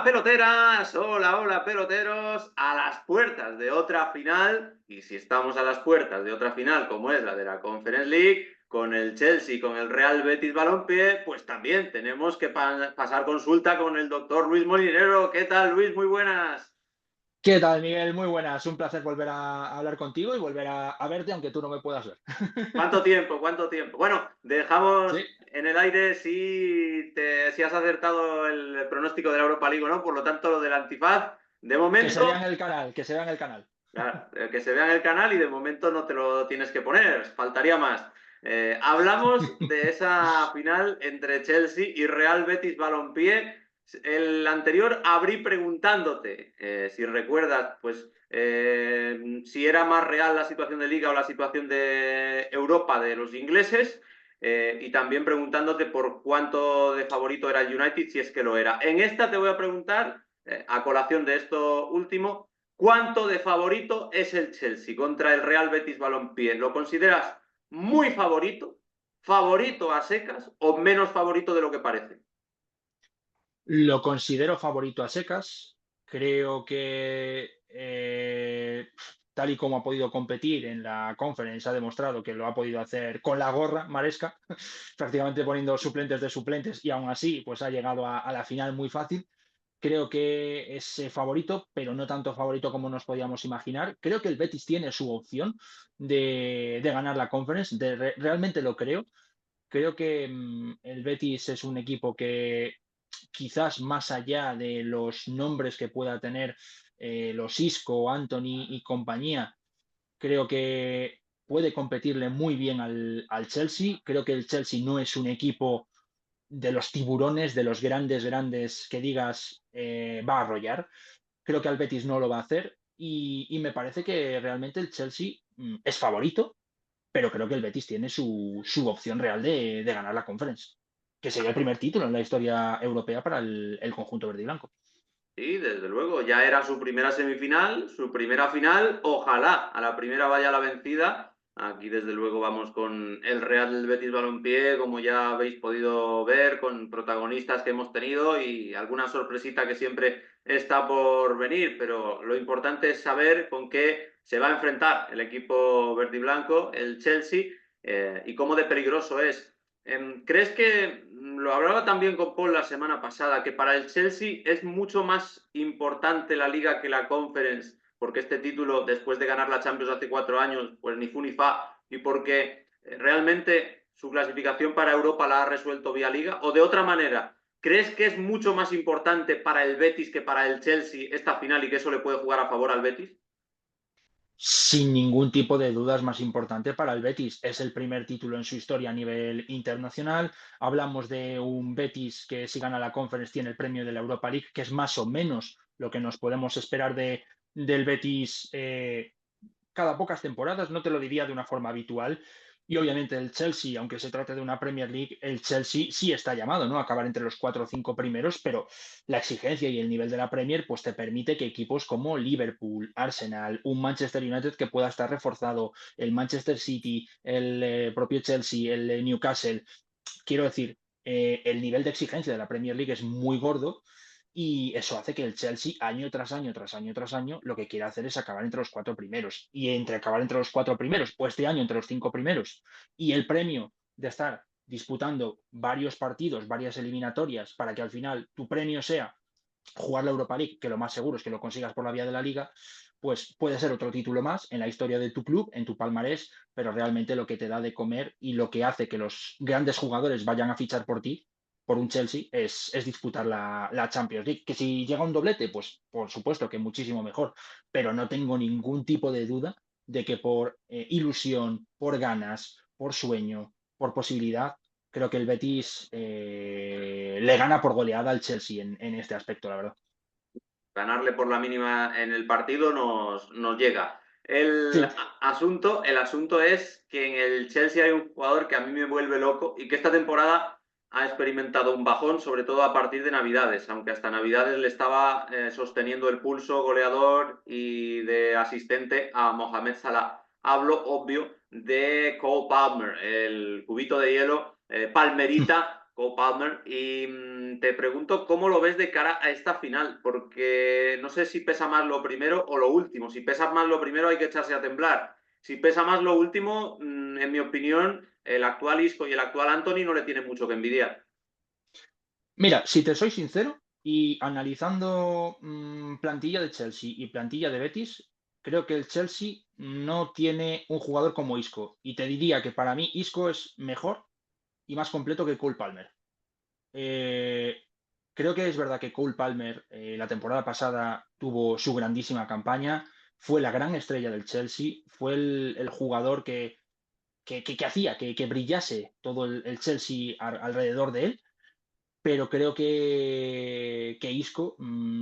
Hola peloteras, hola peloteros, a las puertas de otra final, y si estamos a las puertas de otra final como es la de la Conference League, con el Chelsea, con el Real Betis Balompié, pues también tenemos que pasar consulta con el doctor Luis Molinero. ¿Qué tal, Luis? Muy buenas. ¿Qué tal, Miguel? Muy buenas. Un placer volver a hablar contigo y volver a verte, aunque tú no me puedas ver. ¿Cuánto tiempo? ¿Cuánto tiempo? Bueno, dejamos Sí, en el aire si has acertado el pronóstico de la Europa League o no, por lo tanto lo del antifaz, de que se vea momento. en el canal, que se vea en el canal. Claro, que se vea en el canal y de momento no te lo tienes que poner, faltaría más. Hablamos de esa final entre Chelsea y Real Betis Balompié. El anterior abrí preguntándote, si recuerdas, pues si era más real la situación de Liga o la situación de Europa de los ingleses, y también preguntándote por cuánto de favorito era el United, si es que lo era. En esta te voy a preguntar, a colación de esto último, ¿cuánto de favorito es el Chelsea contra el Real Betis Balompié? ¿Lo consideras muy favorito, favorito a secas o menos favorito de lo que parece? Lo considero favorito a secas. Creo que tal y como ha podido competir en la Conference, ha demostrado que lo ha podido hacer con la gorra maresca, prácticamente poniendo suplentes de suplentes y aún así pues ha llegado a la final muy fácil. Creo que es favorito, pero no tanto favorito como nos podíamos imaginar. Creo que el Betis tiene su opción de ganar la Conference, realmente lo creo. Creo que el Betis es un equipo que quizás más allá de los nombres que pueda tener los Isco, Anthony y compañía, creo que puede competirle muy bien al Chelsea. Creo que el Chelsea no es un equipo de los tiburones, de los grandes que digas va a arrollar. Creo que al Betis no lo va a hacer y me parece que realmente el Chelsea es favorito, pero creo que el Betis tiene su opción real de ganar la Conference, que sería el primer título en la historia europea para el conjunto verde y blanco. Sí, desde luego, ya era su primera semifinal, su primera final, ojalá a la primera vaya la vencida. Aquí desde luego vamos con el Real Betis Balompié, como ya habéis podido ver, con protagonistas que hemos tenido y alguna sorpresita que siempre está por venir, pero lo importante es saber con qué se va a enfrentar el equipo verde y blanco, el Chelsea, y cómo de peligroso es. ¿Crees que, lo hablaba también con Paul la semana pasada, que para el Chelsea es mucho más importante la Liga que la Conference, porque este título, después de ganar la Champions hace 4 años, pues ni fu ni fa, y porque realmente su clasificación para Europa la ha resuelto vía Liga? O de otra manera, ¿crees que es mucho más importante para el Betis que para el Chelsea esta final y que eso le puede jugar a favor al Betis? Sin ningún tipo de dudas más importante para el Betis. Es el primer título en su historia a nivel internacional. Hablamos de un Betis que si gana la Conference tiene el premio de la Europa League, que es más o menos lo que nos podemos esperar del Betis cada pocas temporadas, no te lo diría de una forma habitual. Y obviamente el Chelsea, aunque se trate de una Premier League, el Chelsea sí está llamado, ¿no?, a acabar entre los 4 o 5 primeros, pero la exigencia y el nivel de la Premier pues te permite que equipos como Liverpool, Arsenal, un Manchester United que pueda estar reforzado, el Manchester City, el propio Chelsea, el Newcastle, quiero decir, el nivel de exigencia de la Premier League es muy gordo y eso hace que el Chelsea, año tras año, tras año, tras año, lo que quiere hacer es acabar entre los 4 primeros. Y entre acabar entre los 4 primeros, o este año entre los 5 primeros, y el premio de estar disputando varios partidos, varias eliminatorias, para que al final tu premio sea jugar la Europa League, que lo más seguro es que lo consigas por la vía de la Liga, pues puede ser otro título más en la historia de tu club, en tu palmarés, pero realmente lo que te da de comer y lo que hace que los grandes jugadores vayan a fichar por ti, por un Chelsea, es disputar la Champions League. Que si llega un doblete, pues por supuesto que muchísimo mejor, pero no tengo ningún tipo de duda de que por ilusión, por ganas, por sueño, por posibilidad, creo que el Betis le gana por goleada al Chelsea en este aspecto, la verdad. Ganarle por la mínima en el partido nos llega. Sí, El asunto es que en el Chelsea hay un jugador que a mí me vuelve loco y que esta temporada ha experimentado un bajón, sobre todo a partir de Navidades, aunque hasta Navidades le estaba sosteniendo el pulso goleador y de asistente a Mohamed Salah. Hablo, obvio, de Cole Palmer, el cubito de hielo, Palmerita, Cole Palmer, y te pregunto cómo lo ves de cara a esta final, porque no sé si pesa más lo primero o lo último. Si pesa más lo primero hay que echarse a temblar. Si pesa más lo último, en mi opinión, el actual Isco y el actual Anthony no le tienen mucho que envidiar. Mira, si te soy sincero, y analizando plantilla de Chelsea y plantilla de Betis, creo que el Chelsea no tiene un jugador como Isco. Y te diría que para mí Isco es mejor y más completo que Cole Palmer. Eh, Creo que es verdad que Cole Palmer la temporada pasada tuvo su grandísima campaña, fue la gran estrella del Chelsea, fue el jugador que hacía que brillase todo el Chelsea alrededor de él, pero creo que Isco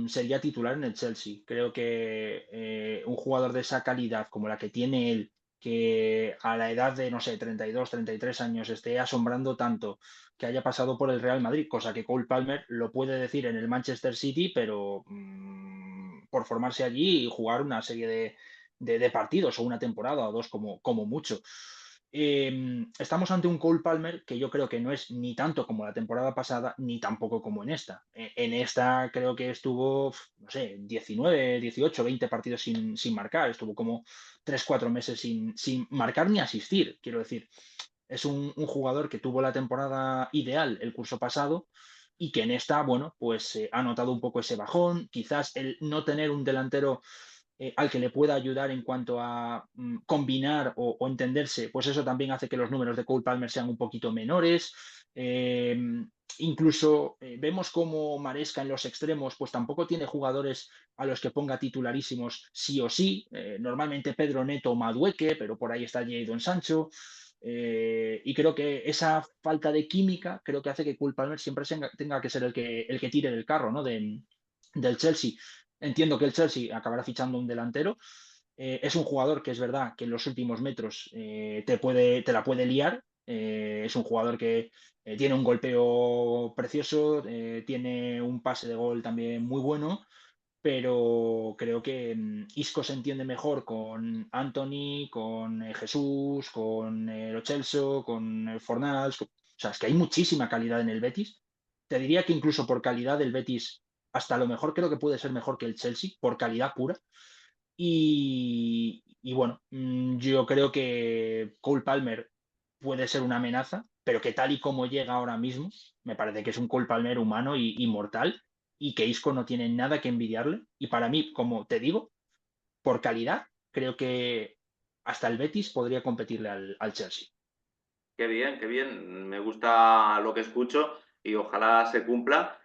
sería titular en el Chelsea. Creo que un jugador de esa calidad como la que tiene él, que a la edad de, no sé, 32, 33 años esté asombrando tanto, que haya pasado por el Real Madrid, cosa que Cole Palmer lo puede decir en el Manchester City, pero por formarse allí y jugar una serie de partidos o una temporada o dos como mucho. Estamos ante un Cole Palmer que yo creo que no es ni tanto como la temporada pasada, ni tampoco como en esta. En esta creo que estuvo, no sé, 19, 18, 20 partidos sin marcar. Estuvo como 3, 4 meses sin marcar ni asistir. Quiero decir, es un jugador que tuvo la temporada ideal el curso pasado y que en esta, bueno, pues ha notado un poco ese bajón. Quizás el no tener un delantero al que le pueda ayudar en cuanto a combinar o entenderse, pues eso también hace que los números de Cole Palmer sean un poquito menores. Eh, Incluso vemos como Maresca en los extremos, pues tampoco tiene jugadores a los que ponga titularísimos sí o sí. Normalmente Pedro Neto o Madueque, pero por ahí está Jadon Sancho. Y creo que esa falta de química creo que hace que Cole Palmer siempre tenga que ser el que tire del carro, ¿no? Del Chelsea. Entiendo que el Chelsea acabará fichando un delantero. Es un jugador que es verdad que en los últimos metros te la puede liar. Es un jugador que tiene un golpeo precioso, tiene un pase de gol también muy bueno, pero creo que Isco se entiende mejor con Anthony, con Jesús, con Lo Celso, con Fornals. O sea, es que hay muchísima calidad en el Betis. Te diría que incluso por calidad el Betis, hasta lo mejor creo que puede ser mejor que el Chelsea, por calidad pura. Y bueno, yo creo que Cole Palmer puede ser una amenaza, pero que tal y como llega ahora mismo, me parece que es un Cole Palmer humano y mortal y que Isco no tiene nada que envidiarle. Y para mí, como te digo, por calidad, creo que hasta el Betis podría competirle al Chelsea. Qué bien, qué bien. Me gusta lo que escucho y ojalá se cumpla.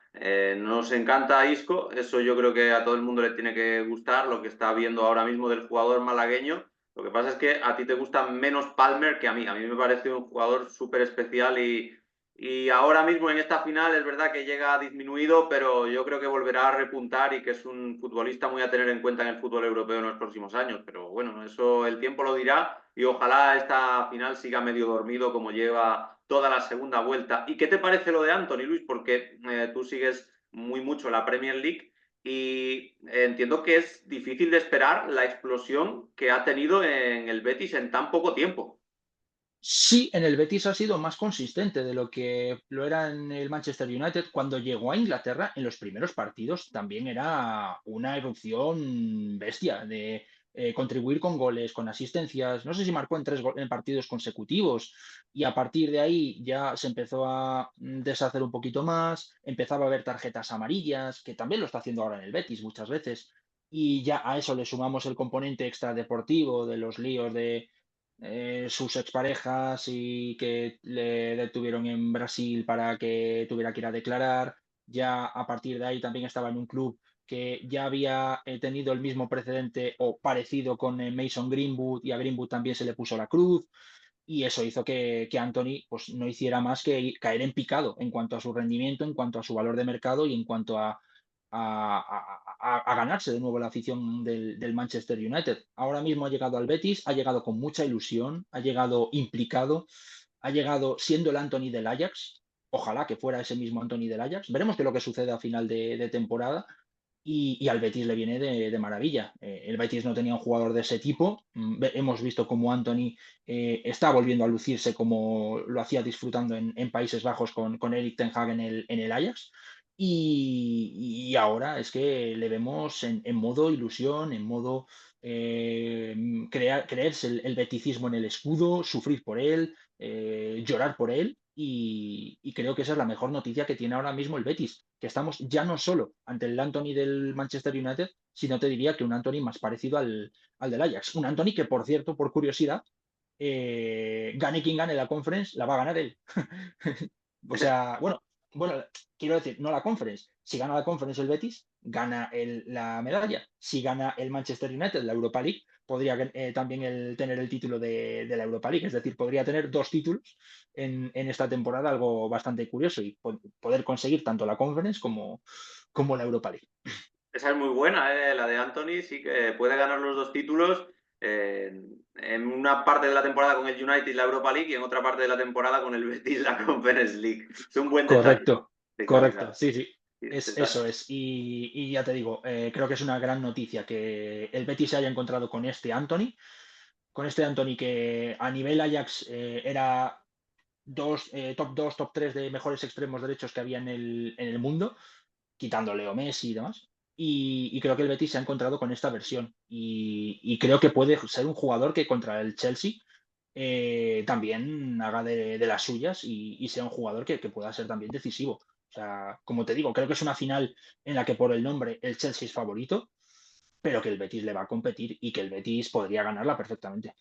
Nos encanta Isco, eso yo creo que a todo el mundo le tiene que gustar, lo que está viendo ahora mismo del jugador malagueño. Lo que pasa es que a ti te gusta menos Palmer que a mí. A mí me parece un jugador súper especial y ahora mismo en esta final es verdad que llega disminuido, pero yo creo que volverá a repuntar y que es un futbolista muy a tener en cuenta en el fútbol europeo en los próximos años. Pero bueno, eso el tiempo lo dirá y ojalá esta final siga medio dormido como lleva toda la segunda vuelta. ¿Y qué te parece lo de Anthony, Luis? Porque tú sigues muy mucho la Premier League y entiendo que es difícil de esperar la explosión que ha tenido en el Betis en tan poco tiempo. Sí, en el Betis ha sido más consistente de lo que lo era en el Manchester United. Cuando llegó a Inglaterra, en los primeros partidos también era una erupción bestia de contribuir con goles, con asistencias. No sé si marcó en partidos consecutivos y a partir de ahí ya se empezó a deshacer un poquito más. Empezaba a haber tarjetas amarillas, que también lo está haciendo ahora en el Betis muchas veces. Y ya a eso le sumamos el componente extradeportivo de los líos de sus exparejas y que le detuvieron en Brasil para que tuviera que ir a declarar. Ya a partir de ahí también estaba en un club que ya había tenido el mismo precedente o parecido con Mason Greenwood y a Greenwood también se le puso la cruz y eso hizo que Anthony pues, no hiciera más que caer en picado en cuanto a su rendimiento, en cuanto a su valor de mercado y en cuanto a ganarse de nuevo la afición del Manchester United. Ahora mismo ha llegado al Betis, ha llegado con mucha ilusión, ha llegado implicado, ha llegado siendo el Anthony del Ajax. Ojalá que fuera ese mismo Anthony del Ajax. Veremos qué es lo que sucede a final de temporada, y al Betis le viene de maravilla. El Betis no tenía un jugador de ese tipo. Hemos visto cómo Anthony está volviendo a lucirse como lo hacía disfrutando en Países Bajos con Erik ten Hag en el Ajax. Y ahora es que le vemos en modo ilusión, en modo creerse el beticismo en el escudo, sufrir por él, llorar por él. Y creo que esa es la mejor noticia que tiene ahora mismo el Betis, que estamos ya no solo ante el Anthony del Manchester United, sino te diría que un Anthony más parecido al del Ajax. Un Anthony que, por cierto, por curiosidad, gane quien gane la conference, la va a ganar él. O sea, bueno, quiero decir, no la conference. Si gana la conference el Betis, gana la medalla. Si gana el Manchester United, la Europa League, podría también tener el título de la Europa League. Es decir, podría tener dos títulos en esta temporada, algo bastante curioso, y poder conseguir tanto la conference como la Europa League. Esa es muy buena, la de Anthony, sí que puede ganar los dos títulos en una parte de la temporada con el United la Europa League y en otra parte de la temporada con el Betis la Conference League. Es un buen detalle. Correcto, Sí, correcto, sí, sí. sí, Eso es. Y ya te digo, creo que es una gran noticia que el Betis se haya encontrado con este Anthony que a nivel Ajax era top 2, top 3 de mejores extremos derechos que había en el mundo, quitando Leo Messi y demás. Y creo que el Betis se ha encontrado con esta versión. Y creo que puede ser un jugador que contra el Chelsea también haga de las suyas y sea un jugador que pueda ser también decisivo. O sea, como te digo, creo que es una final en la que por el nombre el Chelsea es favorito, pero que el Betis le va a competir y que el Betis podría ganarla perfectamente.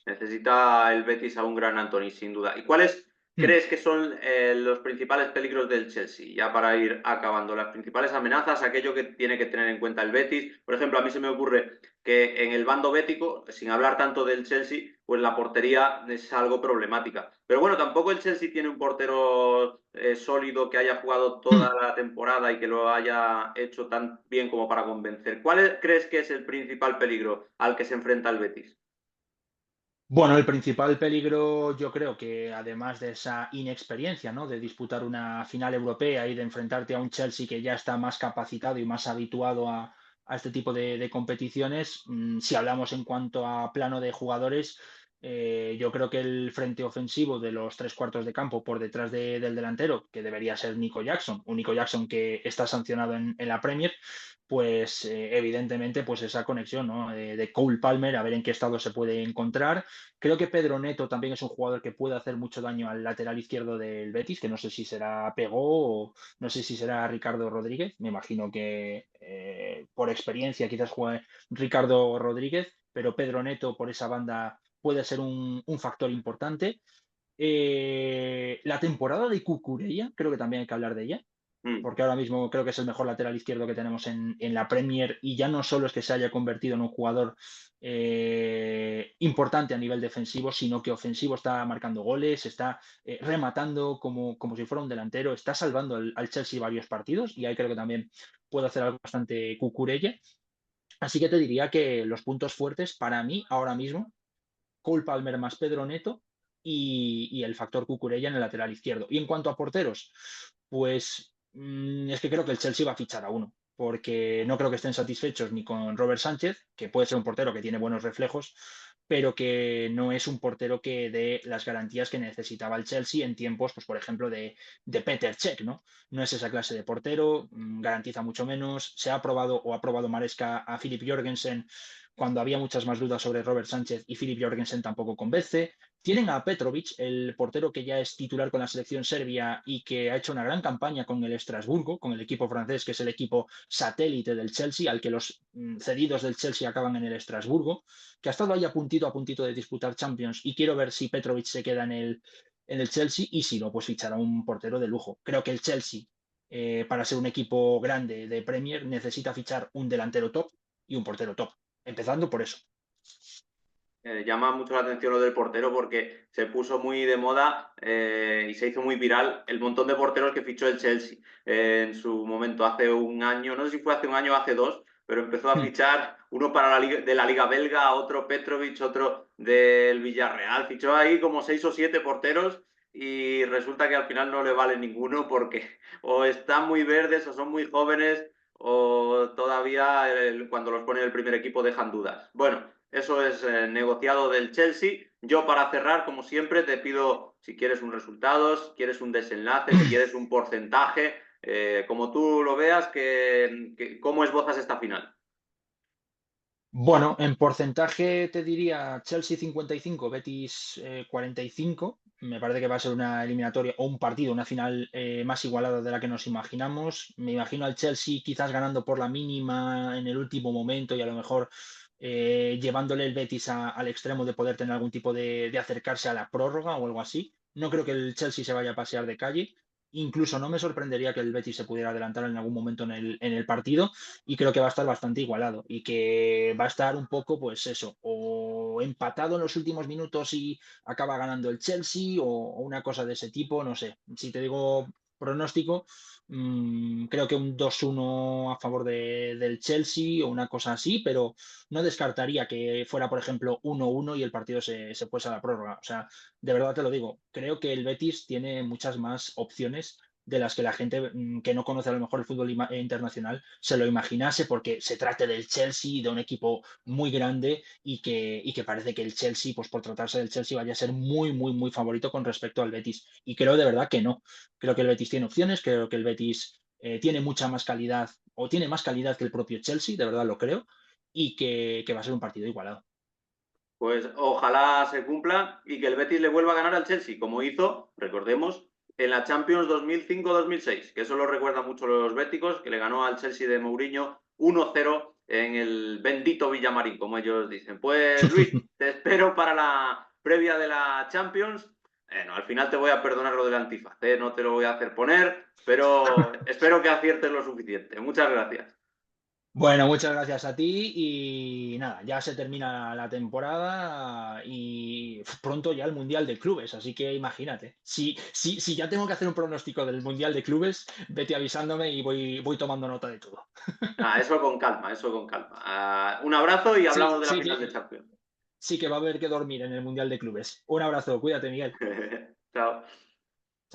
Necesita el Betis a un gran Anthony, sin duda. ¿Y cuáles Mm. crees que son los principales peligros del Chelsea? Ya para ir acabando, las principales amenazas, aquello que tiene que tener en cuenta el Betis. Por ejemplo, a mí se me ocurre que en el bando bético, sin hablar tanto del Chelsea, pues la portería es algo problemática. Pero bueno, tampoco el Chelsea tiene un portero sólido que haya jugado toda Mm. la temporada y que lo haya hecho tan bien como para convencer. ¿Cuál crees que es el principal peligro al que se enfrenta el Betis? Bueno, el principal peligro, yo creo que además de esa inexperiencia, ¿no? De disputar una final europea y de enfrentarte a un Chelsea que ya está más capacitado y más habituado a este tipo de competiciones, si hablamos en cuanto a plano de jugadores, yo creo que el frente ofensivo de los tres cuartos de campo por detrás del delantero, que debería ser Nico Jackson, un Nico Jackson que está sancionado en la Premier, pues evidentemente pues esa conexión, ¿no? De Cole Palmer, a ver en qué estado se puede encontrar. Creo que Pedro Neto también es un jugador que puede hacer mucho daño al lateral izquierdo del Betis, que no sé si será Pegó o no sé si será Ricardo Rodríguez. Me imagino que por experiencia quizás juegue Ricardo Rodríguez, pero Pedro Neto por esa banda puede ser un factor importante. La temporada de Cucurella, creo que también hay que hablar de ella, Mm. porque ahora mismo creo que es el mejor lateral izquierdo que tenemos en la Premier, y ya no solo es que se haya convertido en un jugador importante a nivel defensivo, sino que ofensivo está marcando goles, está rematando como si fuera un delantero, está salvando al Chelsea varios partidos, y ahí creo que también puede hacer algo bastante Cucurella. Así que te diría que los puntos fuertes para mí ahora mismo, Cole Palmer más Pedro Neto y el factor Cucurella en el lateral izquierdo. Y en cuanto a porteros, pues es que creo que el Chelsea va a fichar a uno, porque no creo que estén satisfechos ni con Robert Sánchez, que puede ser un portero que tiene buenos reflejos, pero que no es un portero que dé las garantías que necesitaba el Chelsea en tiempos, pues por ejemplo, de Petr Cech, ¿no? No es esa clase de portero, garantiza mucho menos. Se ha probado o ha probado Maresca a Philip Jorgensen cuando había muchas más dudas sobre Robert Sánchez, y Philip Jorgensen tampoco convence. Tienen a Petrovic, el portero que ya es titular con la selección serbia y que ha hecho una gran campaña con el Estrasburgo, con el equipo francés, que es el equipo satélite del Chelsea, al que los cedidos del Chelsea acaban en el Estrasburgo, que ha estado ahí a puntito de disputar Champions, y quiero ver si Petrovic se queda en el Chelsea, y si no, pues fichará un portero de lujo. Creo que el Chelsea, para ser un equipo grande de Premier, necesita fichar un delantero top y un portero top, empezando por eso. Llama mucho la atención lo del portero porque se puso muy de moda y se hizo muy viral el montón de porteros que fichó el Chelsea en su momento, hace un año, no sé si fue hace un año o hace dos, pero empezó a fichar uno para de la Liga Belga, otro Petrovic, otro del Villarreal, fichó ahí como 6 o 7 porteros y resulta que al final no le vale ninguno porque o están muy verdes o son muy jóvenes o todavía cuando los pone el primer equipo dejan dudas? Bueno, eso es negociado del Chelsea. Yo para cerrar, como siempre, te pido si quieres un resultado, si quieres un desenlace, si quieres un porcentaje, como tú lo veas, ¿cómo esbozas esta final? Bueno, en porcentaje te diría Chelsea 55, Betis 45. Me parece que va a ser una eliminatoria o un partido, una final más igualada de la que nos imaginamos. Me imagino al Chelsea quizás ganando por la mínima en el último momento y a lo mejor llevándole el Betis al extremo de poder tener algún tipo de acercarse a la prórroga o algo así. No creo que el Chelsea se vaya a pasear de calle. Incluso no me sorprendería que el Betis se pudiera adelantar en algún momento en el partido y creo que va a estar bastante igualado y que va a estar un poco, pues eso, o empatado en los últimos minutos y acaba ganando el Chelsea o una cosa de ese tipo, no sé. Si te digo pronóstico, creo que un 2-1 a favor del Chelsea o una cosa así, pero no descartaría que fuera, por ejemplo, 1-1 y el partido se fuese a la prórroga. O sea, de verdad te lo digo, creo que el Betis tiene muchas más opciones de las que la gente que no conoce a lo mejor el fútbol internacional se lo imaginase porque se trate del Chelsea, de un equipo muy grande y que parece que el Chelsea, pues por tratarse del Chelsea, vaya a ser muy, muy, muy favorito con respecto al Betis. Y creo de verdad que no. Creo que el Betis tiene opciones, creo que el Betis tiene mucha más calidad o tiene más calidad que el propio Chelsea, de verdad lo creo, y que va a ser un partido igualado. Pues ojalá se cumpla y que el Betis le vuelva a ganar al Chelsea, como hizo, recordemos, en la Champions 2005-2006, que eso lo recuerdan mucho los béticos, que le ganó al Chelsea de Mourinho 1-0 en el bendito Villamarín, como ellos dicen. Pues Luis, te espero para la previa de la Champions. Bueno, al final te voy a perdonar lo del antifaz, ¿eh? No te lo voy a hacer poner, pero espero que aciertes lo suficiente. Muchas gracias. Bueno, muchas gracias a ti y nada, ya se termina la temporada y pronto ya el Mundial de Clubes, así que imagínate, si ya tengo que hacer un pronóstico del Mundial de Clubes, vete avisándome y voy tomando nota de todo. Ah, eso con calma, eso con calma. Un abrazo y Sí, hablamos de la sí final que, de Champions. sí que va a haber que dormir en el Mundial de Clubes. Un abrazo, cuídate, Miguel. Chao.